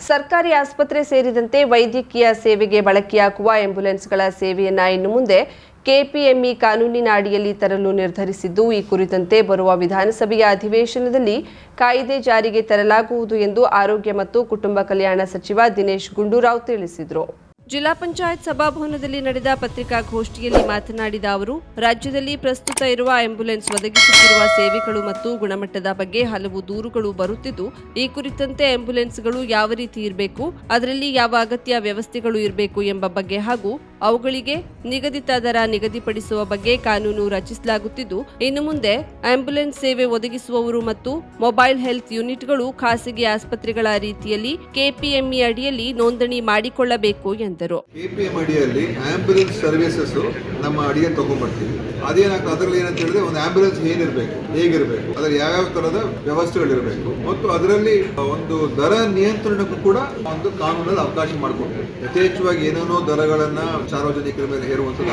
ಸರ್ಕಾರಿ ಆಸ್ಪತ್ರೆ ಸೇರಿದಂತೆ ವೈದ್ಯಕೀಯ ಸೇವೆಗೆ ಬಳಕೆಯಾಗುವ ಆಂಬ್ಯುಲೆನ್ಸ್ಗಳ ಸೇವೆಯನ್ನು ಇನ್ನು ಮುಂದೆ ಕೆಪಿಎಂಇ ಕಾನೂನಿನ ಅಡಿಯಲ್ಲಿ ತರಲು ನಿರ್ಧರಿಸಿದ್ದು, ಈ ಕುರಿತಂತೆ ಬರುವ ವಿಧಾನಸಭೆಯ ಅಧಿವೇಶನದಲ್ಲಿ ಕಾಯ್ದೆ ಜಾರಿಗೆ ತರಲಾಗುವುದು ಎಂದು ಆರೋಗ್ಯ ಮತ್ತು ಕುಟುಂಬ ಕಲ್ಯಾಣ ಸಚಿವ ದಿನೇಶ್ ಗುಂಡೂರಾವ್ ತಿಳಿಸಿದರು. ಜಿಲ್ಲಾ ಪಂಚಾಯತ್ ಸಭಾಭವನದಲ್ಲಿ ನಡೆದ ಪತ್ರಿಕಾಗೋಷ್ಠಿಯಲ್ಲಿ ಮಾತನಾಡಿದ ಅವರು, ರಾಜ್ಯದಲ್ಲಿ ಪ್ರಸ್ತುತ ಇರುವ ಆಂಬ್ಯುಲೆನ್ಸ್ ಒದಗಿಸುತ್ತಿರುವ ಸೇವೆಗಳು ಮತ್ತು ಗುಣಮಟ್ಟದ ಬಗ್ಗೆ ಹಲವು ದೂರುಗಳು ಬರುತ್ತಿದ್ದು, ಈ ಕುರಿತಂತೆ ಆಂಬ್ಯುಲೆನ್ಸ್ಗಳು ಯಾವ ರೀತಿ ಇರಬೇಕು, ಅದರಲ್ಲಿ ಯಾವ ಅಗತ್ಯ ವ್ಯವಸ್ಥೆಗಳು ಇರಬೇಕು ಎಂಬ ಬಗ್ಗೆ ಹಾಗೂ ಅವುಗಳಿಗೆ ನಿಗದಿತ ದರ ನಿಗದಿಪಡಿಸುವ ಬಗ್ಗೆ ಕಾನೂನು ರಚಿಸಲಾಗುತ್ತಿದ್ದು, ಇನ್ನು ಮುಂದೆ ಆಂಬ್ಯುಲೆನ್ಸ್ ಸೇವೆ ಒದಗಿಸುವವರು ಮತ್ತು ಮೊಬೈಲ್ ಹೆಲ್ತ್ ಯೂನಿಟ್ಗಳು ಖಾಸಗಿ ಆಸ್ಪತ್ರೆಗಳ ರೀತಿಯಲ್ಲಿ ಕೆಪಿಎಂಇ ಅಡಿಯಲ್ಲಿ ನೋಂದಣಿ ಮಾಡಿಕೊಳ್ಳಬೇಕು ಎಂದರು. ಕೆಪಿಎಂ ಅಡಿಯಲ್ಲಿ ಆಂಬ್ಯುಲೆನ್ಸ್ ಸರ್ವಿಸಸ್ ನಮ್ಮ ಅಡಿಯಲ್ಲಿ ತಗೊಂಡ್ಬರ್ತೀವಿ. ಅದೇನಾಗ್ತದೆ, ಅದರಲ್ಲಿ ಏನಂತ ಹೇಳಿದ್ರೆ ಒಂದು ಆಂಬ್ಯುಲೆನ್ಸ್ ಏನಿರಬೇಕು, ಹೇಗಿರಬೇಕು, ಅದರ ಯಾವ್ಯಾವ ತರದ ವ್ಯವಸ್ಥೆಗಳಿರಬೇಕು ಮತ್ತು ಅದರಲ್ಲಿ ಒಂದು ದರ ನಿಯಂತ್ರಣಕ್ಕೂ ಕೂಡ ಒಂದು ಕಾನೂನಲ್ಲಿ ಅವಕಾಶ ಮಾಡಿಕೊಡ್ತೀವಿ. ಯಥೇಚ್ಛವಾಗಿ ಏನೇನೋ ದರಗಳನ್ನ ಸಾರ್ವಜನಿಕರ ಮೇಲೆ ಹೇರುವಂಥದ್ದು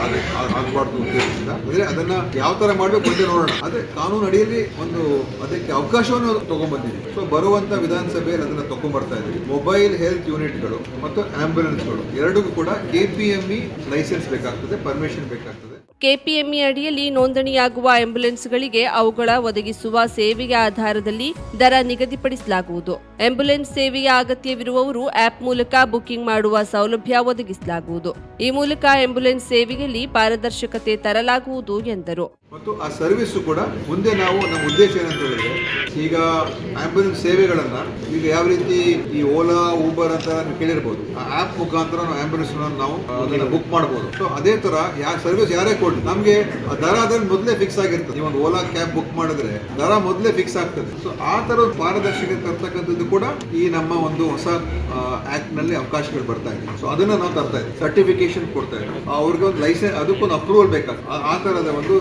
ಆಗಬಾರ್ದು ಉದ್ದೇಶದಿಂದ ಅಂದ್ರೆ ಅದನ್ನ ಯಾವ ತರ ಮಾಡಬೇಕು ಅಂತ ನೋಡೋಣ. ಅದೇ ಕಾನೂನು ಅಡಿಯಲ್ಲಿ ಒಂದು ಅದಕ್ಕೆ ಅವಕಾಶವನ್ನು ತಗೊಂಡ್ಬಂದಿದ್ದೀವಿ. ಸೊ ಬರುವಂತ ವಿಧಾನಸಭೆಯಲ್ಲಿ ಅದನ್ನ ತಗೊಂಡ್ಬರ್ತಾ ಇದ್ದೀವಿ. ಮೊಬೈಲ್ ಹೆಲ್ತ್ ಯೂನಿಟ್ಗಳು ಮತ್ತು ಆಂಬ್ಯುಲೆನ್ಸ್ಗಳು ಎರಡಕ್ಕೂ ಕೂಡ ಕೆಪಿಎಂಇ ಲೈಸೆನ್ಸ್ ಬೇಕಾಗ್ತದೆ, ಪರ್ಮಿಷನ್ ಬೇಕಾಗ್ತದೆ. ಕೆಪಿಎಂಇ ಅಡಿಯಲ್ಲಿ ನೋಂದಣಿಯಾಗುವ ಆಂಬ್ಯುಲೆನ್ಸ್ಗಳಿಗೆ ಅವುಗಳ ಒದಗಿಸುವ ಸೇವೆಯ ಆಧಾರದಲ್ಲಿ ದರ ನಿಗದಿಪಡಿಸಲಾಗುವುದು. ಆಂಬ್ಯುಲೆನ್ಸ್ ಸೇವೆಯ ಅಗತ್ಯವಿರುವವರು ಆಪ್ ಮೂಲಕ ಬುಕಿಂಗ್ ಮಾಡುವ ಸೌಲಭ್ಯ ಒದಗಿಸಲಾಗುವುದು. ಈ ಮೂಲಕ ಆಂಬ್ಯುಲೆನ್ಸ್ ಸೇವೆಯಲ್ಲಿ ಪಾರದರ್ಶಕತೆ ತರಲಾಗುವುದು ಎಂದರು. ಮತ್ತು ಆ ಸರ್ವಿಸ್ ಕೂಡ ಮುಂದೆ ನಾವು ನಮ್ಮ ಉದ್ದೇಶ ಏನಂತ ಹೇಳಿದ್ರೆ, ಈಗ ಆಂಬ್ಯುಲೆನ್ಸ್ ಸೇವೆಗಳನ್ನ ಈಗ ಯಾವ ರೀತಿ ಈ ಓಲಾ ಊಬರ್ ಅಂತ ಕೇಳಿರ್ಬೋದು, ಆ ಆಪ್ ಮುಖಾಂತರ ನಾವು ಆಂಬ್ಯುಲೆನ್ಸ್ ನಾವು ಅದನ್ನ ಬುಕ್ ಮಾಡಬಹುದು. ಸೊ ಅದೇ ತರ ಸರ್ವಿಸ್ ಯಾರೇ ಕೊಡ್ಲಿ ನಮ್ಗೆ ದರ ಅದ್ರಲ್ಲಿ ಮೊದಲೇ ಫಿಕ್ಸ್ ಆಗಿರ್ತದೆ. ನೀವು ಒಂದು ಓಲಾ ಕ್ಯಾಬ್ ಬುಕ್ ಮಾಡಿದ್ರೆ ದರ ಮೊದಲೇ ಫಿಕ್ಸ್ ಆಗ್ತದೆ. ಸೊ ಆ ತರ ಪಾರದರ್ಶಕತೆ ತರ್ತಕ್ಕಂಥದ್ದು ಕೂಡ ಈ ನಮ್ಮ ಒಂದು ಹೊಸ ಆಕ್ಟ್ ನಲ್ಲಿ ಅವಕಾಶಗಳು ಬರ್ತಾ ಇದೆ. ಸೊ ಅದನ್ನ ನಾವು ತರ್ತಾ ಇದ್ದೀವಿ, ಸರ್ಟಿಫಿಕೇಶನ್ ಕೊಡ್ತಾ ಇದ್ದೀವಿ. ಅವ್ರಿಗೆ ಒಂದು ಲೈಸೆನ್ಸ್, ಅದಕ್ಕೊಂದು ಅಪ್ರೂವಲ್ ಬೇಕಾಗ್ತದೆ. ಆ ತರದ ಒಂದು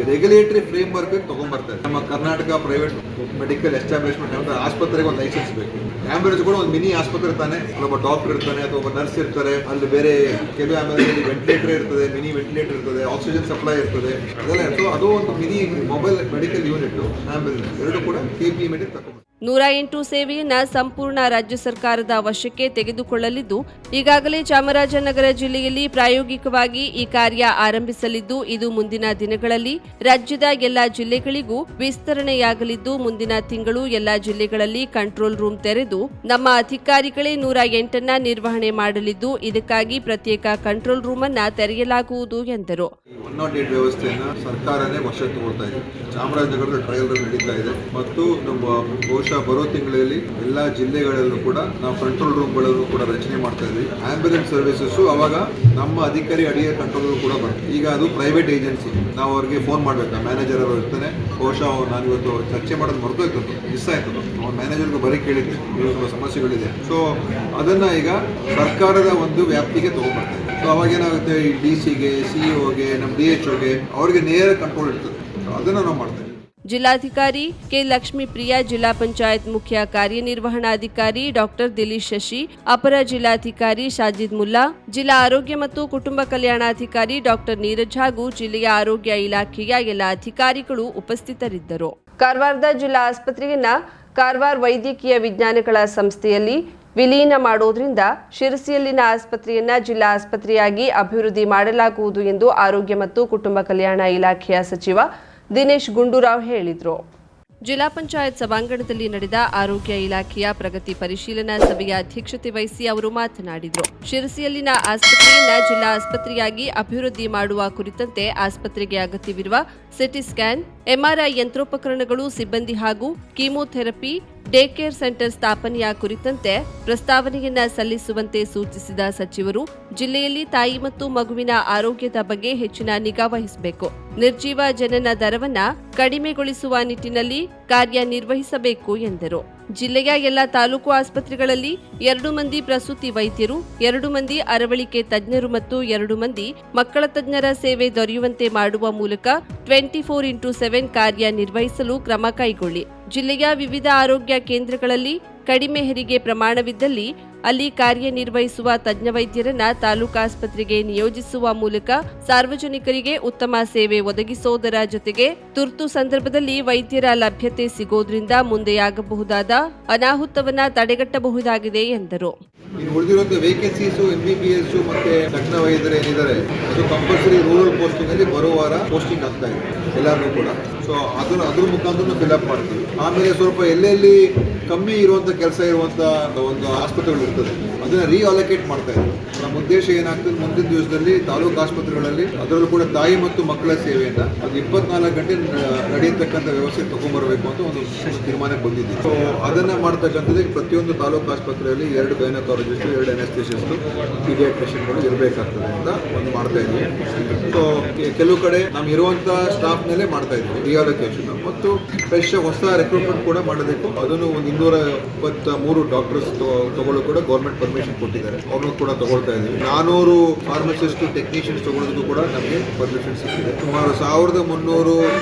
ರೆಗ್ಯುಲೇಟರಿ ಫ್ರೇಮ್ ವರ್ಕ್ ತಗೊಂಡ್ಬರ್ತಾರೆ. ನಮ್ಮ ಕರ್ನಾಟಕ ಪ್ರೈವೇಟ್ ಮೆಡಿಕಲ್ ಎಸ್ಟಾಬ್ಲಿಷ್ಮೆಂಟ್ ಅಂತ ಆಸ್ಪತ್ರೆಗೆ ಒಂದು ಲೈಸೆನ್ಸ್ ಬೇಕು. ಆಂಬ್ಯುಲೆನ್ಸ್ ಕೂಡ ಒಂದು ಮಿನಿ ಆಸ್ಪತ್ರೆ ತಾನೆ, ಒಬ್ಬ ಡಾಕ್ಟರ್ ಇರ್ತಾನೆ ಅಥವಾ ಒಬ್ಬ ನರ್ಸ್ ಇರ್ತಾರೆ, ಅಲ್ಲಿ ಬೇರೆ ಕೆಲವು ಆಂಬ್ಯುಲೆನ್ಸ್ ವೆಂಟಿಲೇಟರ್ ಇರ್ತದೆ, ಮಿನಿ ವೆಂಟಿಲೇಟರ್ ಇರ್ತದೆ, ಆಕ್ಸಿಜನ್ ಸಪ್ಲೈ ಇರ್ತದೆ, ಅದೆಲ್ಲ ಇರ್ತದೆ. ಅದು ಒಂದು mini mobile medical unit ambulance ಎರಡು ಕೂಡ ಕೆಪಿಎಂ ಅಡಿ ತಗೊಂಡು 108 ಸೇವೆಯನ್ನ ಸಂಪೂರ್ಣ ರಾಜ್ಯ ಸರ್ಕಾರದ ವಶಕ್ಕೆ ತೆಗೆದುಕೊಳ್ಳಲಿದ್ದು, ಈಗಾಗಲೇ ಚಾಮರಾಜನಗರ ಜಿಲ್ಲೆಯಲ್ಲಿ ಪ್ರಾಯೋಗಿಕವಾಗಿ ಈ ಕಾರ್ಯ ಆರಂಭಿಸಲಿದ್ದು, ಇದು ಮುಂದಿನ ದಿನಗಳಲ್ಲಿ ರಾಜ್ಯದ ಎಲ್ಲಾ ಜಿಲ್ಲೆಗಳಿಗೂ ವಿಸ್ತರಣೆಯಾಗಲಿದ್ದು, ಮುಂದಿನ ತಿಂಗಳು ಎಲ್ಲಾ ಜಿಲ್ಲೆಗಳಲ್ಲಿ ಕಂಟ್ರೋಲ್ ರೂಮ್ ತೆರೆದು ನಮ್ಮ ಅಧಿಕಾರಿಗಳೇ 108 ನಿರ್ವಹಣೆ ಮಾಡಲಿದ್ದು, ಇದಕ್ಕಾಗಿ ಪ್ರತ್ಯೇಕ ಕಂಟ್ರೋಲ್ ರೂಮ್ ಅನ್ನ ತೆರೆಯಲಾಗುವುದು ಎಂದರು. 108 ವ್ಯವಸ್ಥೆಯನ್ನ ಸರ್ಕಾರನೇ ವಶಕ್ಕೆ ತಗೊಳ್ತಾ ಇದೆ. ಚಾಮರಾಜನಗರದ ಟ್ರಯಲ್ ರನ್ ನಡೀತಾ ಇದೆ ಮತ್ತು ಬಹುಶಃ ಬರೋ ತಿಂಗಳಲ್ಲಿ ಎಲ್ಲಾ ಜಿಲ್ಲೆಗಳಲ್ಲೂ ಕೂಡ ನಾವು ಕಂಟ್ರೋಲ್ ರೂಮ್ಗಳನ್ನು ಕೂಡ ರಚನೆ ಮಾಡ್ತಾ ಇದ್ವಿ. ಆಂಬ್ಯುಲೆನ್ಸ್ ಸರ್ವಿಸಸ್ ಅವಾಗ ನಮ್ಮ ಅಧಿಕಾರಿ ಅಡಿಯ ಕಂಟ್ರೋಲ್ ರೂಮ್ ಕೂಡ ಬರ್ತದೆ. ಈಗ ಅದು ಪ್ರೈವೇಟ್ ಏಜೆನ್ಸಿ, ನಾವು ಅವ್ರಿಗೆ ಫೋನ್ ಮಾಡ್ಬೇಕು. ಮ್ಯಾನೇಜರ್ ಅವರು ಇರ್ತಾನೆ. ಬಹುಶಃ ನಾನು ಇವತ್ತು ಚರ್ಚೆ ಮಾಡೋದು ಮರ್ತೋಯ್ತದ್ದು, ಮಿಸ್ ಆಯ್ತದ್ದು. ಅವ್ರ ಮ್ಯಾನೇಜರ್ಗೆ ಬರೀ ಕೇಳಿದ್ದೆ, ಇವಾಗ ಸಮಸ್ಯೆಗಳಿದೆ. ಸೊ ಅದನ್ನ ಈಗ ಸರ್ಕಾರದ ಒಂದು ವ್ಯಾಪ್ತಿಗೆ ತಗೊಂಡ್ಬರ್ತಾರೆ. ಸೊ ಅವಾಗ ಏನಾಗುತ್ತೆ, ಈ ಡಿಸಿಗೆ, ಸಿಇಒಗೆ, ನಮ್ಮ DHOಗೆ ಅವ್ರಿಗೆ ನೇರ ಕಂಟ್ರೋಲ್ ಇರ್ತದೆ. ಅದನ್ನ ನಾವು ಮಾಡ್ತೇವೆ. ಜಿಲ್ಲಾಧಿಕಾರಿ ಕೆ ಲಕ್ಷ್ಮೀಪ್ರಿಯಾ, ಜಿಲ್ಲಾ ಪಂಚಾಯತ್ ಮುಖ್ಯ ಕಾರ್ಯನಿರ್ವಹಣಾಧಿಕಾರಿ ಡಾಕ್ಟರ್ ದಿಲೀಶ್ ಶಶಿ, ಅಪರ ಜಿಲ್ಲಾಧಿಕಾರಿ ಶಾಜಿದ್ ಮುಲ್ಲಾ, ಜಿಲ್ಲಾ ಆರೋಗ್ಯ ಮತ್ತು ಕುಟುಂಬ ಕಲ್ಯಾಣಾಧಿಕಾರಿ ಡಾಕ್ಟರ್ ನೀರಜ್ ಹಾಗೂ ಜಿಲ್ಲೆಯ ಆರೋಗ್ಯ ಇಲಾಖೆಯ ಎಲ್ಲ ಅಧಿಕಾರಿಗಳು ಉಪಸ್ಥಿತರಿದ್ದರು. ಕಾರವಾರದ ಜಿಲ್ಲಾ ಆಸ್ಪತ್ರೆಯನ್ನ ಕಾರವಾರ ವೈದ್ಯಕೀಯ ವಿಜ್ಞಾನಗಳ ಸಂಸ್ಥೆಯಲ್ಲಿ ವಿಲೀನ ಮಾಡೋದ್ರಿಂದ ಶಿರಸಿಯಲ್ಲಿನ ಆಸ್ಪತ್ರೆಯನ್ನ ಜಿಲ್ಲಾ ಆಸ್ಪತ್ರೆಯಾಗಿ ಅಭಿವೃದ್ಧಿ ಮಾಡಲಾಗುವುದು ಎಂದು ಆರೋಗ್ಯ ಮತ್ತು ಕುಟುಂಬ ಕಲ್ಯಾಣ ಇಲಾಖೆಯ ಸಚಿವ ದಿನೇಶ್ ಗುಂಡೂರಾವ್ ಹೇಳಿದರು. ಜಿಲ್ಲಾ ಪಂಚಾಯತ್ ಸಭಾಂಗಣದಲ್ಲಿ ನಡೆದ ಆರೋಗ್ಯ ಇಲಾಖೆಯ ಪ್ರಗತಿ ಪರಿಶೀಲನಾ ಸಭೆಯ ಅಧ್ಯಕ್ಷತೆ ವಹಿಸಿ ಅವರು ಮಾತನಾಡಿದರು. ಶಿರಸಿಯಲ್ಲಿನ ಆಸ್ಪತ್ರೆಯನ್ನ ಜಿಲ್ಲಾ ಆಸ್ಪತ್ರೆಯಾಗಿ ಅಭಿವೃದ್ಧಿ ಮಾಡುವ ಕುರಿತಂತೆ ಆಸ್ಪತ್ರೆಗೆ ಅಗತ್ಯವಿರುವ ಸಿಟಿ ಸ್ಕ್ಯಾನ್, ಎಂಆರ್ಐ ಯಂತ್ರೋಪಕರಣಗಳು, ಸಿಬ್ಬಂದಿ ಹಾಗೂ ಕೀಮೋಥೆರಪಿ, ಡೇ ಕೇರ್ ಸೆಂಟರ್ ಸ್ಥಾಪನೆಯ ಕುರಿತಂತೆ ಪ್ರಸ್ತಾವನೆಯನ್ನ ಸಲ್ಲಿಸುವಂತೆ ಸೂಚಿಸಿದ ಸಚಿವರು, ಜಿಲ್ಲೆಯಲ್ಲಿ ತಾಯಿ ಮತ್ತು ಮಗುವಿನ ಆರೋಗ್ಯದ ಬಗ್ಗೆ ಹೆಚ್ಚಿನ ನಿಗಾ ವಹಿಸಬೇಕು, ನಿರ್ಜೀವ ಜನನ ದರವನ್ನ ಕಡಿಮೆಗೊಳಿಸುವ ನಿಟ್ಟಿನಲ್ಲಿ ಕಾರ್ಯನಿರ್ವಹಿಸಬೇಕು ಎಂದರು. ಜಿಲ್ಲೆಯ ಎಲ್ಲ ತಾಲೂಕು ಆಸ್ಪತ್ರೆಗಳಲ್ಲಿ 2 ಮಂದಿ ಪ್ರಸೂತಿ ವೈದ್ಯರು, 2 ಮಂದಿ ಅರವಳಿಕೆ ತಜ್ಞರು ಮತ್ತು 2 ಮಂದಿ ಮಕ್ಕಳ ತಜ್ಞರ ಸೇವೆ ದೊರೆಯುವಂತೆ ಮಾಡುವ ಮೂಲಕ 24x7 ಕಾರ್ಯನಿರ್ವಹಿಸಲು ಕ್ರಮ ಕೈಗೊಳ್ಳಿ. ಜಿಲ್ಲೆಯ ವಿವಿಧ ಆರೋಗ್ಯ ಕೇಂದ್ರಗಳಲ್ಲಿ ಕಡಿಮೆ ಹೆರಿಗೆ ಪ್ರಮಾಣವಿದ್ದಲ್ಲಿ ಅಲ್ಲಿ ಕಾರ್ಯನಿರ್ವಹಿಸುವ ತಜ್ಞ ವೈದ್ಯರನ್ನ ತಾಲೂಕಾಸ್ಪತ್ರೆಗೆ ನಿಯೋಜಿಸುವ ಮೂಲಕ ಸಾರ್ವಜನಿಕರಿಗೆ ಉತ್ತಮ ಸೇವೆ ಒದಗಿಸುವುದರ ಜೊತೆಗೆ ತುರ್ತು ಸಂದರ್ಭದಲ್ಲಿ ವೈದ್ಯರ ಲಭ್ಯತೆ ಸಿಗೋದ್ರಿಂದ ಮುಂದೆಯಾಗಬಹುದಾದ ಅನಾಹುತವನ್ನ ತಡೆಗಟ್ಟಬಹುದಾಗಿದೆ ಎಂದರು. ಇನ್ನು ಉಳಿದಿರುವಂಥ ವೇಕೆನ್ಸೀಸು MBBS ಮತ್ತೆ ತಜ್ಞ ವೈದ್ಯರು ಏನಿದ್ದಾರೆ ಅದು ಕಂಪಲ್ಸರಿ ರೂರಲ್ ಪೋಸ್ಟಿಂಗ್ ಅಲ್ಲಿ ಬರೋ ವಾರ ಪೋಸ್ಟಿಂಗ್ ಆಗ್ತಾ ಇದೆ ಎಲ್ಲರಿಗೂ ಕೂಡ. ಸೊ ಅದ್ರ ಮುಖಾಂತರ ಫಿಲ್ಅಪ್ ಮಾಡ್ತೀವಿ. ಆಮೇಲೆ ಸ್ವಲ್ಪ ಎಲ್ಲೆಲ್ಲಿ ಕಮ್ಮಿ ಇರುವಂಥ ಕೆಲಸ ಇರುವಂಥ ಒಂದು ಆಸ್ಪತ್ರೆಗಳು ಇರ್ತದೆ ಅದನ್ನ ರೀಅಲೋಕೇಟ್ ಮಾಡ್ತಾ ಇದ್ದೀವಿ. ನಮ್ಮ ಉದ್ದೇಶ ಏನಾಗ್ತದೆ, ಮುಂದಿನ ದಿವಸದಲ್ಲಿ ತಾಲೂಕು ಆಸ್ಪತ್ರೆಗಳಲ್ಲಿ ಅದರಲ್ಲೂ ಕೂಡ ತಾಯಿ ಮತ್ತು ಮಕ್ಕಳ ಸೇವೆಯಿಂದ ಅದು 24 ಗಂಟೆ ನಡೆಯತಕ್ಕಂಥ ವ್ಯವಸ್ಥೆ ತಗೊಂಡ್ಬರಬೇಕು ಅಂತ ಒಂದು ತೀರ್ಮಾನಕ್ಕೆ ಬಂದಿದ್ದೀವಿ. ಸೊ ಅದನ್ನ ಮಾಡ್ತಕ್ಕಂಥದ್ದು ಪ್ರತಿಯೊಂದು ತಾಲೂಕು ಆಸ್ಪತ್ರೆಯಲ್ಲಿ 2 ಗೈನಕಾಲಜಿಸ್ಟ್, 2 ಅನೆಸ್ಥೆಸಿಸ್ಟ್, ಪೀಡಿಯಾಟ್ರಿಷಿಯನ್ಗಳು ಇರಬೇಕಾಗ್ತದೆ ಅಂತ ಒಂದು ಮಾಡ್ತಾ ಇದ್ದೀವಿ. ಸೊ ಕೆಲವು ಕಡೆ ನಾವು ಇರುವಂಥ ಸ್ಟಾಫ್ ಮೇಲೆ ಮಾಡ್ತಾ ಇದ್ದೀವಿ ರಿಅಲೋಕೇಶನ್ ಮತ್ತು ಫ್ರೆಶ್ ಹೊಸ ರೆಕ್ರೂಟ್ಮೆಂಟ್ ಕೂಡ ಮಾಡಬೇಕು. ಅದನ್ನು ಒಂದು 223 ಡಾಕ್ಟರ್ಸ್ ತಗೊಳ್ಳೋ ಕೂಡ ಗೌರ್ಮೆಂಟ್ ಪರ್ಮಿಷನ್ ಕೊಟ್ಟಿದ್ದಾರೆ, ಅವ್ರನ್ನೂ ಕೂಡ ತಗೊಳ್ತಾ ಇದ್ದೀವಿ. 400 ಫಾರ್ಮಸಿಸ್ಟ್ ಟೆಕ್ನಿಷಿಯನ್ಸ್ ತಗೊಳ್ಳೋದಕ್ಕೂ ಕೂಡ ನಮಗೆ ಪರ್ಮಿಷನ್ ಸಿಕ್ಕಿದೆ. ಸುಮಾರು 1300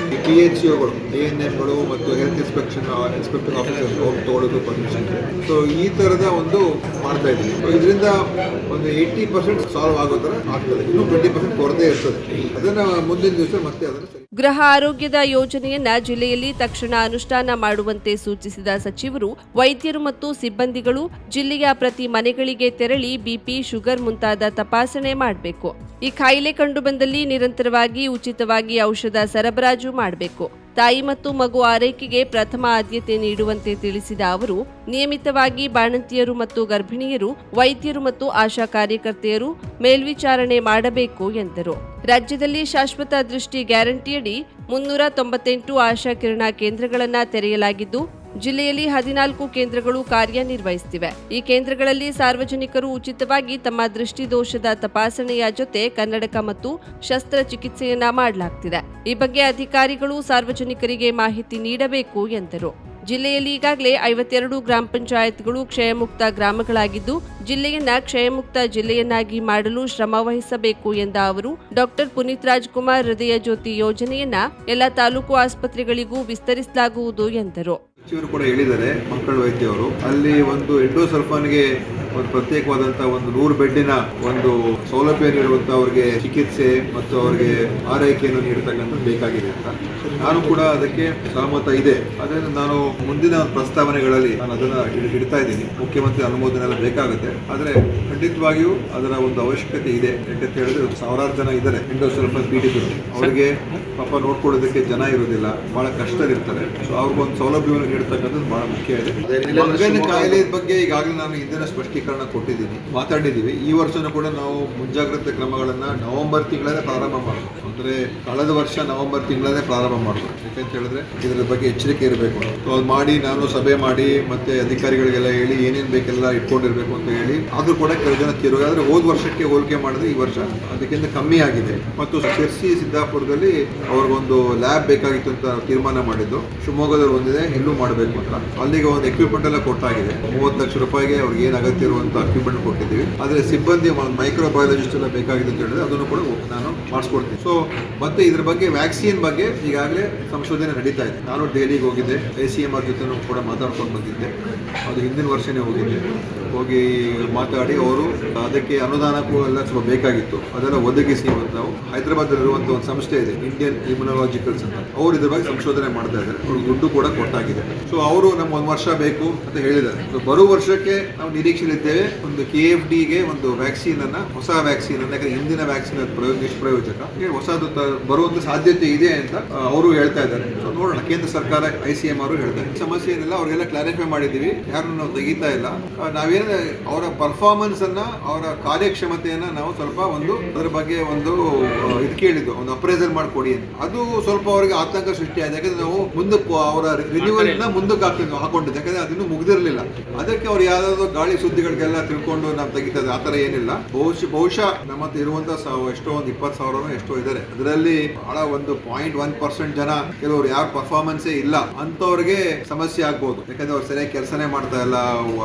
PHCOಗಳು, ANMಗಳು ಮತ್ತು ಹೆಲ್ತ್ ಇನ್ಸ್ಪೆಕ್ಟರ್ ಆಫೀಸರ್ಸ್ ಅವ್ರು ತಗೊಳ್ಳೋದು ಪರ್ಮಿಷನ್ ಇದೆ. ಸೊ ಈ ಥರದ ಒಂದು ಮಾಡ್ತಾ ಇದ್ದೀವಿ. ಇದರಿಂದ ಒಂದು 80% ಸಾಲ್ವ್ ಆಗೋ ಥರ ಆಗ್ತದೆ. ಇನ್ನೂ 20% ಕೊರತೆ ಇರ್ತದೆ. ಅದನ್ನು ಮುಂದಿನ ದಿವಸ ಮತ್ತೆ ಅದನ್ನು ಗೃಹ ಆರೋಗ್ಯದ ಯೋಜನೆಯನ್ನ ಜಿಲ್ಲೆಯಲ್ಲಿ ತಕ್ಷಣ ಅನುಷ್ಠಾನ ಮಾಡುವಂತೆ ಸೂಚಿಸಿದ ಸಚಿವರು ವೈದ್ಯರು ಮತ್ತು ಸಿಬ್ಬಂದಿಗಳು ಜಿಲ್ಲೆಯ ಪ್ರತಿ ಮನೆಗಳಿಗೆ ತೆರಳಿ ಬಿಪಿ, ಶುಗರ್ ಮುಂತಾದ ತಪಾಸಣೆ ಮಾಡಬೇಕು. ಈ ಕಾಯಿಲೆ ಕಂಡುಬಂದಲ್ಲಿ ನಿರಂತರವಾಗಿ ಉಚಿತವಾಗಿ ಔಷಧ ಸರಬರಾಜು ಮಾಡಬೇಕು. ತಾಯಿ ಮತ್ತು ಮಗು ಆರೈಕೆಗೆ ಪ್ರಥಮ ಆದ್ಯತೆ ನೀಡುವಂತೆ ತಿಳಿಸಿದ ಅವರು ನಿಯಮಿತವಾಗಿ ಬಾಣಂತಿಯರು ಮತ್ತು ಗರ್ಭಿಣಿಯರು, ವೈದ್ಯರು ಮತ್ತು ಆಶಾ ಕಾರ್ಯಕರ್ತೆಯರು ಮೇಲ್ವಿಚಾರಣೆ ಮಾಡಬೇಕು ಎಂದರು. ರಾಜ್ಯದಲ್ಲಿ ಶಾಶ್ವತ ದೃಷ್ಟಿ ಗ್ಯಾರಂಟಿಯಡಿ 398 ಆಶಾ ಕಿರಣ ಕೇಂದ್ರಗಳನ್ನು ತೆರೆಯಲಾಗಿದ್ದು ಜಿಲ್ಲೆಯಲ್ಲಿ 14 ಕೇಂದ್ರಗಳು ಕಾರ್ಯನಿರ್ವಹಿಸುತ್ತಿವೆ. ಈ ಕೇಂದ್ರಗಳಲ್ಲಿ ಸಾರ್ವಜನಿಕರು ಉಚಿತವಾಗಿ ತಮ್ಮ ದೃಷ್ಟಿ ದೋಷದ ತಪಾಸಣೆಯ ಜೊತೆ ಕನ್ನಡಕ ಮತ್ತು ಶಸ್ತ್ರಚಿಕಿತ್ಸೆಯನ್ನ ಮಾಡಲಾಗುತ್ತಿದೆ. ಈ ಬಗ್ಗೆ ಅಧಿಕಾರಿಗಳು ಸಾರ್ವಜನಿಕರಿಗೆ ಮಾಹಿತಿ ನೀಡಬೇಕು ಎಂದರು. ಜಿಲ್ಲೆಯಲ್ಲಿ ಈಗಾಗಲೇ 52 ಗ್ರಾಮ ಪಂಚಾಯತ್ಗಳು ಕ್ಷಯಮುಕ್ತ ಗ್ರಾಮಗಳಾಗಿದ್ದು ಜಿಲ್ಲೆಯನ್ನ ಕ್ಷಯಮುಕ್ತ ಜಿಲ್ಲೆಯನ್ನಾಗಿ ಮಾಡಲು ಶ್ರಮ ವಹಿಸಬೇಕು ಎಂದ ಅವರು ಡಾಕ್ಟರ್ ಪುನೀತ್ ರಾಜ್ಕುಮಾರ್ ಹೃದಯ ಜ್ಯೋತಿ ಯೋಜನೆಯನ್ನ ಎಲ್ಲ ತಾಲೂಕು ಆಸ್ಪತ್ರೆಗಳಿಗೂ ವಿಸ್ತರಿಸಲಾಗುವುದು ಎಂದರು. ಸಚಿವರು ಕೂಡ ಹೇಳಿದ್ದಾರೆ, ಮಕ್ಕಳ ವೈದ್ಯವರು ಅಲ್ಲಿ ಒಂದು ಎಂಡೋಸಲ್ಫಾನ್ಗೆ ಒಂದು ಪ್ರತ್ಯೇಕವಾದಂತಹ ಒಂದು 100 ಬೆಡ್ಡಿನ ಒಂದು ಸೌಲಭ್ಯ ನೀಡುವಂತ ಅವರಿಗೆ ಚಿಕಿತ್ಸೆ ಮತ್ತು ಅವರಿಗೆ ಆರೈಕೆಯನ್ನು ನೀಡತಕ್ಕಂಥದ್ದು ಬೇಕಾಗಿದೆ ಅಂತ ನಾನು ಕೂಡ ಅದಕ್ಕೆ ಸಹಮತ ಇದೆ. ಅದರಿಂದ ನಾನು ಮುಂದಿನ ಪ್ರಸ್ತಾವನೆಗಳಲ್ಲಿ ನಾನು ಅದನ್ನ ಇಡ್ತಾ ಇದ್ದೀನಿ. ಮುಖ್ಯಮಂತ್ರಿ ಅನುಮೋದನೆ ಎಲ್ಲ ಬೇಕಾಗುತ್ತೆ, ಆದರೆ ಖಂಡಿತವಾಗಿಯೂ ಅದರ ಒಂದು ಅವಶ್ಯಕತೆ ಇದೆ. ಯಾಕಂತ ಹೇಳಿದ್ರೆ 1000 ಜನ ಇದ್ದಾರೆ ಎಂಡೋಸಲ್ಫಾನ್ ಪೀಡಿತರು. ಅವರಿಗೆ ಪಾಪ ನೋಡ್ಕೊಳ್ಳೋದಕ್ಕೆ ಜನ ಇರೋದಿಲ್ಲ, ಬಹಳ ಕಷ್ಟದಲ್ಲಿರ್ತಾರೆ. ಸೊ ಅವ್ರಿಗೊಂದು ಸೌಲಭ್ಯವನ್ನು ನೀಡತಕ್ಕಂಥದ್ದು ಬಹಳ ಮುಖ್ಯ ಇದೆ. ಮಗನ ಕಾಯಿಲೆ ಬಗ್ಗೆ ಈಗಾಗಲೇ ನಾನು ಹಿಂದಿನ ಸ್ಪಷ್ಟೀಕರಣ ಕೊಟ್ಟಿದ್ದೀನಿ, ಮಾತಾಡಿದ್ದೀವಿ. ಈ ವರ್ಷನೂ ಕೂಡ ನಾವು ಮುಂಜಾಗ್ರತೆ ಕ್ರಮಗಳನ್ನ ನವೆಂಬರ್ ತಿಂಗಳಲ್ಲೇ ಪ್ರಾರಂಭ ಮಾಡಬೇಕು. ಅಂದ್ರೆ ಕಳೆದ ವರ್ಷ ನವೆಂಬರ್ ತಿಂಗಳಲ್ಲೇ ಪ್ರಾರಂಭ ಮಾಡಬೇಕು. ಯಾಕಂತ ಹೇಳಿದ್ರೆ ಇದರ ಬಗ್ಗೆ ಎಚ್ಚರಿಕೆ ಇರಬೇಕು. ಸೊ ಅದು ಮಾಡಿ ನಾನು ಸಭೆ ಮಾಡಿ ಮತ್ತೆ ಅಧಿಕಾರಿಗಳಿಗೆಲ್ಲ ಹೇಳಿ ಏನೇನು ಬೇಕೆಲ್ಲ ಇಟ್ಕೊಂಡಿರ್ಬೇಕು ಅಂತ ಹೇಳಿ. ಆದ್ರೂ ಕೂಡ ಕೆಲವು ಜನ ತೀರೋಗಿ, ಆದ್ರೆ ಹೋದ ವರ್ಷಕ್ಕೆ ಹೋಲಿಕೆ ಮಾಡಿದ್ರೆ ಈ ವರ್ಷ ಅದಕ್ಕಿಂತ ಕಮ್ಮಿ ಆಗಿದೆ. ಮತ್ತು ಶಿರ್ಸಿ, ಸಿದ್ದಾಪುರದಲ್ಲಿ ಅವ್ರಿಗೊಂದು ಲ್ಯಾಬ್ ಬೇಕಾಗಿತ್ತು ಅಂತ ತೀರ್ಮಾನ ಮಾಡಿದ್ದು. ಶಿವಮೊಗ್ಗದಲ್ಲಿ ಒಂದಿದೆ, ಇಲ್ಲೂ ಮಾಡಬೇಕು ಅಂತ. ಅಲ್ಲಿಗೆ ಒಂದು ಎಕ್ವಿಪ್ಮೆಂಟ್ ಎಲ್ಲ ಕೊಟ್ಟಾಗಿದೆ. 30 ಲಕ್ಷ ರೂಪಾಯಿಗೆ ಅವ್ರಿಗೆ ಏನು ಅಗತ್ಯ ಇರುವಂತ ಎಕ್ವಿಪ್ಮೆಂಟ್ ಕೊಟ್ಟಿದ್ದೀವಿ. ಆದ್ರೆ ಸಿಬ್ಬಂದಿ ಮೈಕ್ರೋಬಯಾಲಜಿಸ್ಟ್ ಎಲ್ಲ ಬೇಕಾಗಿದೆ ಅಂತ ಹೇಳಿದ್ರೆ ಅದನ್ನು ಕೂಡ ನಾನು ಮಾಡಿಸ್ಕೊಡ್ತೀನಿ. ಸೊ ಮತ್ತೆ ಇದ್ರ ಬಗ್ಗೆ ವ್ಯಾಕ್ಸಿನ್ ಬಗ್ಗೆ ಈಗಾಗಲೇ ಸಂಶೋಧನೆ ನಡೀತಾ ಇದೆ. ನಾನು ದೆಹಲಿಗೆ ಹೋಗಿದ್ದೆ, ICMR ಜೊತೆ ಕೂಡ ಮಾತಾಡ್ಕೊಂಡು ಬಂದಿದ್ದೆ. ಅದು ಹಿಂದಿನ ವರ್ಷನೇ ಹೋಗಿ ಮಾತಾಡಿ ಅವರು ಅದಕ್ಕೆ ಅನುದಾನಕ್ಕೂ ಎಲ್ಲ ಸ್ವಲ್ಪ ಬೇಕಾಗಿತ್ತು, ಅದೆಲ್ಲ ಒದಗಿಸಿ ನಾವು ಹೈದರಾಬಾದಲ್ಲಿರುವಂಥ ಒಂದು ಸಂಸ್ಥೆ ಇದೆ, ಇಂಡಿಯನ್ ಇಮ್ಯುನಾಲಜಿಕಲ್ಸ್ ಅಂತ. ಅವರು ಇದ್ರ ಬಗ್ಗೆ ಸಂಶೋಧನೆ ಮಾಡ್ತಾ ಇದ್ದಾರೆ. ಅವ್ರಿಗೆ ದುಡ್ಡು ಕೂಡ ಕೊಟ್ಟಾಗಿದೆ. ಸೊ ಅವರು ನಮ್ಗೆ 1 ವರ್ಷ ಬೇಕು ಅಂತ ಹೇಳಿದ್ದಾರೆ. ಸೊ ಬರೋ ವರ್ಷಕ್ಕೆ ನಾವು ನಿರೀಕ್ಷೆಯಲ್ಲಿದ್ದೇವೆ ಒಂದು KFDಗೆ ಒಂದು ವ್ಯಾಕ್ಸಿನ್ ಅನ್ನ, ಹೊಸ ವ್ಯಾಕ್ಸಿನ್ ಅನ್ನ, ಯಾಕಂದ್ರೆ ಹಿಂದಿನ ವ್ಯಾಕ್ಸಿನ್ ನಿಷ್ಪ್ರಯೋಜಕ, ಹೊಸದು ಬರುವಂತ ಸಾಧ್ಯತೆ ಇದೆ ಅಂತ ಅವರು ಹೇಳ್ತಾ ಇದ್ದಾರೆ. ಸೊ ನೋಡೋಣ, ಕೇಂದ್ರ ಸರ್ಕಾರ ICMR ಹೇಳ್ತಾರೆ. ಸಮಸ್ಯೆ ಏನಿಲ್ಲ, ಅವ್ರಿಗೆಲ್ಲ ಕ್ಲಾರಿಫೈ ಮಾಡಿದ್ದೀವಿ, ಯಾರನ್ನು ನಾವು ತೆಗಿತಾ ಇಲ್ಲ. ನಾವೇನು ಅವರ ಪರ್ಫಾರ್ಮೆನ್ಸ್ ಅನ್ನ, ಅವರ ಕಾರ್ಯಕ್ಷಮತೆಯನ್ನ ನಾವು ಸ್ವಲ್ಪ ಒಂದು ಅದರ ಬಗ್ಗೆ ಒಂದು ಇದು ಕೇಳಿದ್ದು, ಒಂದು ಅಪ್ರೈಸಲ್ ಮಾಡಿಕೊಡಿ ಅಂತ. ಅದು ಸ್ವಲ್ಪ ಅವರಿಗೆ ಆತಂಕ ಸೃಷ್ಟಿ ಆಗಿದೆ. ಯಾಕಂದ್ರೆ ನಾವು ಮುಂದಕ್ಕೆ ಅವರ ರಿನ್ಯೂವಲ್ ಮುಂದಕ್ಕೆ ಹಾಕೊಂಡಿದ್ದೆ, ಯಾಕಂದ್ರೆ ಅದನ್ನು ಮುಗ್ದಿರ್ಲಿಲ್ಲ. ಅದಕ್ಕೆ ಅವ್ರು ಯಾವ್ದಾದ್ರು ಗಾಳಿ ಸುದ್ದಿಗಳಿಗೆಲ್ಲ ತಿಳ್ಕೊಂಡು ನಾವು ತೆಗಿತಾ ಇದ್ದಾರೆ. ಆತರ ಏನಿಲ್ಲ. ಬಹುಶಃ ನಮ್ಮ ಹತ್ರ ಇರುವಂತ ಎಷ್ಟೋ ಒಂದು 20,000 ಎಷ್ಟೋ ಇದ್ದಾರೆ. ಅದರಲ್ಲಿ ಬಹಳ ಒಂದು 0.1% ಜನ, ಕೆಲವರು ಯಾರು ಪರ್ಫಾರ್ಮೆನ್ಸೇ ಇಲ್ಲ ಅಂತವ್ರಿಗೆ ಸಮಸ್ಯೆ ಆಗ್ಬೋದು. ಯಾಕಂದ್ರೆ ಅವ್ರು ಸರಿಯಾಗಿ ಕೆಲಸನೇ ಮಾಡ್ತಾ ಇಲ್ಲ,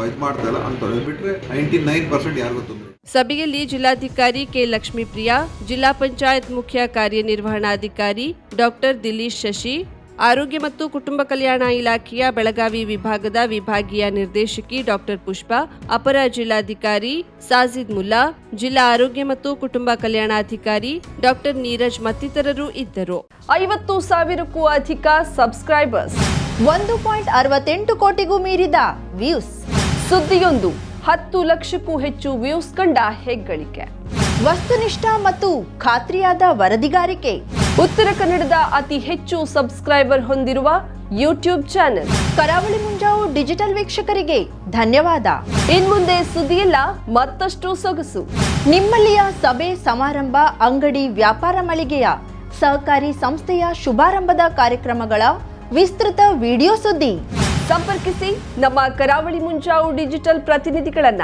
ಇದು ಮಾಡ್ತಾ ಇಲ್ಲ ಅಂತವ್ರು ಬಿಟ್ರೆ 99% ಯಾರಿಗೂ ತೊಂದರೆ. ಸಭೆಯಲ್ಲಿ ಜಿಲ್ಲಾಧಿಕಾರಿ ಕೆ ಲಕ್ಷ್ಮೀಪ್ರಿಯಾ, ಜಿಲ್ಲಾ ಪಂಚಾಯತ್ ಮುಖ್ಯ ಕಾರ್ಯನಿರ್ವಹಣಾಧಿಕಾರಿ ಡಾಕ್ಟರ್ ದಿಲೀಶ್ ಶಶಿ, ಆರೋಗ್ಯ ಮತ್ತು ಕುಟುಂಬ ಕಲ್ಯಾಣ ಇಲಾಖೆಯ ಬೆಳಗಾವಿ ವಿಭಾಗದ ವಿಭಾಗೀಯ ನಿರ್ದೇಶಕಿ ಡಾಕ್ಟರ್ ಪುಷ್ಪಾ, ಅಪರ ಜಿಲ್ಲಾಧಿಕಾರಿ ಸಾಜಿದ್ ಮುಲ್ಲಾ, ಜಿಲ್ಲಾ ಆರೋಗ್ಯ ಮತ್ತು ಕುಟುಂಬ ಕಲ್ಯಾಣಾಧಿಕಾರಿ ಡಾಕ್ಟರ್ ನೀರಜ್ ಮತ್ತಿತರರು ಇದ್ದರು. 50,000ಕ್ಕೂ ಅಧಿಕ ಸಬ್ಸ್ಕ್ರೈಬರ್ಸ್, 1.68 ಕೋಟಿಗೂ ಮೀರಿದ ವ್ಯೂಸ್, ಸುದ್ದಿಯೊಂದು 10 ಲಕ್ಷಕ್ಕೂ ಹೆಚ್ಚು ವ್ಯೂಸ್ ಕಂಡ ಹೆಗ್ಗಳಿಕೆ, ವಸ್ತುನಿಷ್ಠ ಮತ್ತು ಖಾತ್ರಿಯಾದ ವರದಿಗಾರಿಕೆ, ಉತ್ತರ ಕನ್ನಡದ ಅತಿ ಹೆಚ್ಚು ಸಬ್ಸ್ಕ್ರೈಬರ್ ಹೊಂದಿರುವ ಯೂಟ್ಯೂಬ್ ಚಾನೆಲ್. ಕರಾವಳಿ ಮುಂಜಾವು ಡಿಜಿಟಲ್ ವೀಕ್ಷಕರಿಗೆ ಧನ್ಯವಾದ. ಇನ್ಮುಂದೆ ಸುದ್ದಿಯಲ್ಲ ಮತ್ತಷ್ಟು ಸೊಗಸು. ನಿಮ್ಮಲ್ಲಿಯ ಸಭೆ ಸಮಾರಂಭ, ಅಂಗಡಿ ವ್ಯಾಪಾರ ಮಳಿಗೆಯ ಸಹಕಾರಿ ಸಂಸ್ಥೆಯ ಶುಭಾರಂಭದ ಕಾರ್ಯಕ್ರಮಗಳ ವಿಸ್ತೃತ ವಿಡಿಯೋ ಸುದ್ದಿ. ಸಂಪರ್ಕಿಸಿ ನಮ್ಮ ಕರಾವಳಿ ಮುಂಜಾವು ಡಿಜಿಟಲ್ ಪ್ರತಿನಿಧಿಗಳನ್ನ.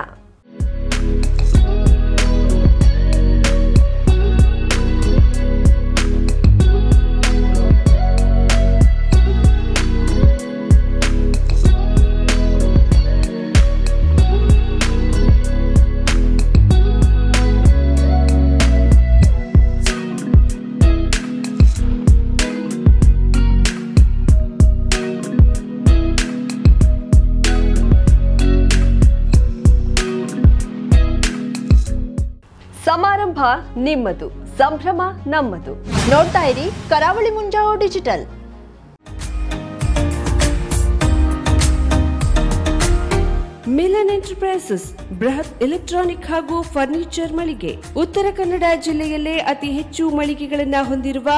ಸಮಾರಂಭ ನಿಮ್ಮದು, ಸಂಭ್ರಮ ನಮ್ಮದು. ನೋಡ್ತಾ ಇರಿ ಕರಾವಳಿ ಮುಂಜಾವು ಡಿಜಿಟಲ್. ಮಿಲನ್ ಎಂಟರ್ಪ್ರೈಸಸ್ ಬೃಹತ್ ಎಲೆಕ್ಟ್ರಾನಿಕ್ ಹಾಗೂ ಫರ್ನಿಚರ್ ಮಳಿಗೆ. ಉತ್ತರ ಕನ್ನಡ ಜಿಲ್ಲೆಯಲ್ಲೇ ಅತಿ ಹೆಚ್ಚು ಮಳಿಗೆಗಳನ್ನ ಹೊಂದಿರುವ,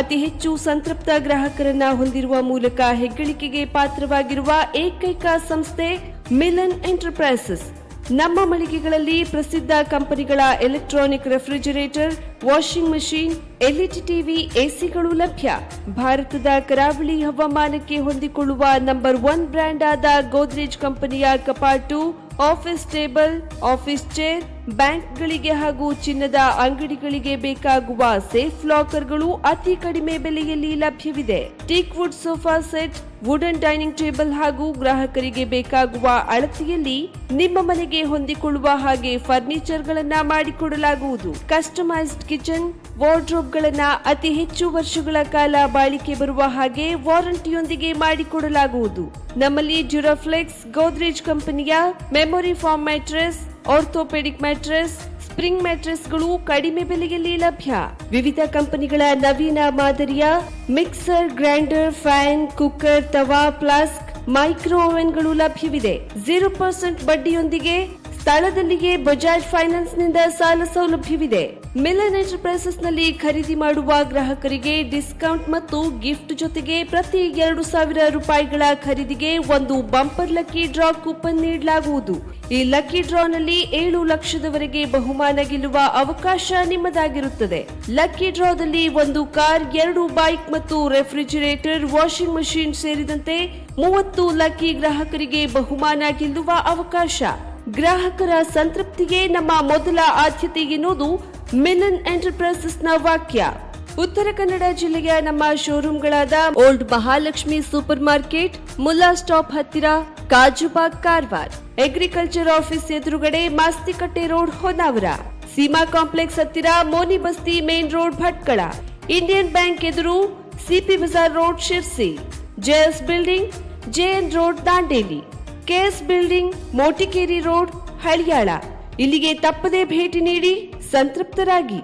ಅತಿ ಹೆಚ್ಚು ಸಂತೃಪ್ತ ಗ್ರಾಹಕರನ್ನ ಹೊಂದಿರುವ ಮೂಲಕ ಹೆಗ್ಗಳಿಕೆಗೆ ಪಾತ್ರವಾಗಿರುವ ಏಕೈಕ ಸಂಸ್ಥೆ ಮಿಲನ್ ಎಂಟರ್ಪ್ರೈಸಸ್. ನಮ್ಮ ಮಳಿಗೆಗಳಲ್ಲಿ ಪ್ರಸಿದ್ಧ ಕಂಪನಿಗಳ electronic refrigerator, washing machine, LED TV, ಎಸಿಗಳು ಲಭ್ಯ. ಭಾರತದ ಕರಾವಳಿ ಹವಾಮಾನಕ್ಕೆ ಹೊಂದಿಕೊಳ್ಳುವ ನಂಬರ್ 1 ಬ್ರ್ಯಾಂಡ್ ಆದ ಗೋದ್ರೇಜ್ ಕಂಪನಿಯ ಕಪಾಟು, ಆಫೀಸ್ ಟೇಬಲ್, ಆಫೀಸ್ ಚೇರ್, ಬ್ಯಾಂಕ್ಗಳಿಗೆ ಹಾಗೂ ಚಿನ್ನದ ಅಂಗಡಿಗಳಿಗೆ ಬೇಕಾಗುವ ಸೇಫ್ ಲಾಕರ್ಗಳು ಅತಿ ಕಡಿಮೆ ಬೆಲೆಯಲ್ಲಿ ಲಭ್ಯವಿದೆ. Teak wood sofa set, wooden dining table ಹಾಗೂ ಗ್ರಾಹಕರಿಗೆ ಬೇಕಾಗುವ ಅಳತೆಯಲ್ಲಿ ನಿಮ್ಮ ಮನೆಗೆ ಹೊಂದಿಕೊಳ್ಳುವ ಹಾಗೆ ಫರ್ನಿಚರ್ ಗಳನ್ನ ಮಾಡಿಕೊಡಲಾಗುವುದು. ಕಸ್ಟಮೈಸ್ಡ್ ಕಿಚನ್, ವಾರ್ಡ್ರೋಬ್ ಗಳನ್ನ ಅತಿ ಹೆಚ್ಚು ವರ್ಷಗಳ ಕಾಲ ಬಾಳಿಕೆ ಬರುವ ಹಾಗೆ ವಾರಂಟಿಯೊಂದಿಗೆ ಮಾಡಿಕೊಡಲಾಗುವುದು. ನಮ್ಮಲ್ಲಿ ಡ್ಯೂರಾಫ್ಲೆಕ್ಸ್, ಗೋದ್ರೇಜ್ ಕಂಪನಿಯ memory foam mattress, orthopaedic mattress, spring ಮ್ಯಾಟ್ರೆಸ್ಗಳು ಕಡಿಮೆ ಬೆಲೆಯಲ್ಲಿ ಲಭ್ಯ. ವಿವಿಧ ಕಂಪನಿಗಳ ನವೀನ ಮಾದರಿಯ mixer, grinder, fan, cooker, tawa, flask, micro ಓವೆನ್ಗಳು ಲಭ್ಯವಿದೆ. 0% ಬಡ್ಡಿಯೊಂದಿಗೆ ಸ್ಥಳದಲ್ಲಿಯೇ ಬಜಾಜ್ ಫೈನಾನ್ಸ್ ನಿಂದ ಸಾಲ ಸೌಲಭ್ಯವಿದೆ. ಮಿಲನ್ ಎಂಟರ್ಪ್ರೈಸಸ್ ನಲ್ಲಿ ಖರೀದಿ ಮಾಡುವ ಗ್ರಾಹಕರಿಗೆ ಡಿಸ್ಕೌಂಟ್ ಮತ್ತು ಗಿಫ್ಟ್ ಜೊತೆಗೆ ಪ್ರತಿ 2,000 ರೂಪಾಯಿಗಳ ಖರೀದಿಗೆ ಒಂದು ಬಂಪರ್ ಲಕ್ಕಿ ಡ್ರಾ ಕೂಪನ್ ನೀಡಲಾಗುವುದು. ಈ ಲಕ್ಕಿ ಡ್ರಾ ನಲ್ಲಿ 7 ಲಕ್ಷದವರೆಗೆ ಬಹುಮಾನ ಗೆಲ್ಲುವ ಅವಕಾಶ ನಿಮ್ಮದಾಗಿರುತ್ತದೆ. ಲಕ್ಕಿ ಡ್ರಾದಲ್ಲಿ 1 ಕಾರ್, 2 ಬೈಕ್ ಮತ್ತು ರೆಫ್ರಿಜರೇಟರ್, ವಾಷಿಂಗ್ ಮಷೀನ್ ಸೇರಿದಂತೆ 30 ಲಕ್ಕಿ ಗ್ರಾಹಕರಿಗೆ ಬಹುಮಾನ ಗೆಲ್ಲುವ ಅವಕಾಶ. ಗ್ರಾಹಕರ ಸಂತೃಪ್ತಿಗೆ ನಮ್ಮ ಮೊದಲ ಆದ್ಯತೆ ಎನ್ನುವುದು ಮಿಲನ್ ಎಂಟರ್ಪ್ರೈಸಸ್ ನ ವಾಕ್ಯ. ಉತ್ತರ ಕನ್ನಡ ಜಿಲ್ಲೆಯ ನಮ್ಮ ಶೋರೂಮ್ಗಳಾದ old Mahalakshmi super market, Mulla stop ಹತ್ತಿರ, ಕಾಜುಬಾಗ್ ಕಾರವಾರ, ಅಗ್ರಿಕಲ್ಚರ್ ಆಫೀಸ್ ಎದುರುಗಡೆ ಮಾಸ್ತಿಕಟ್ಟೆ ರೋಡ್ ಹೊನ್ನಾವರ, ಸೀಮಾ ಕಾಂಪ್ಲೆಕ್ಸ್ ಹತ್ತಿರ Moni Basti main road Bhatkal, Indian bank ಎದುರು CP Bazaar road Sirsi, JS building JN road Dandeli, KS building Motikeri road Haliyal. ಇಲ್ಲಿಗೆ ತಪ್ಪದೇ ಭೇಟಿ ನೀಡಿ ಸಂತೃಪ್ತರಾಗಿ.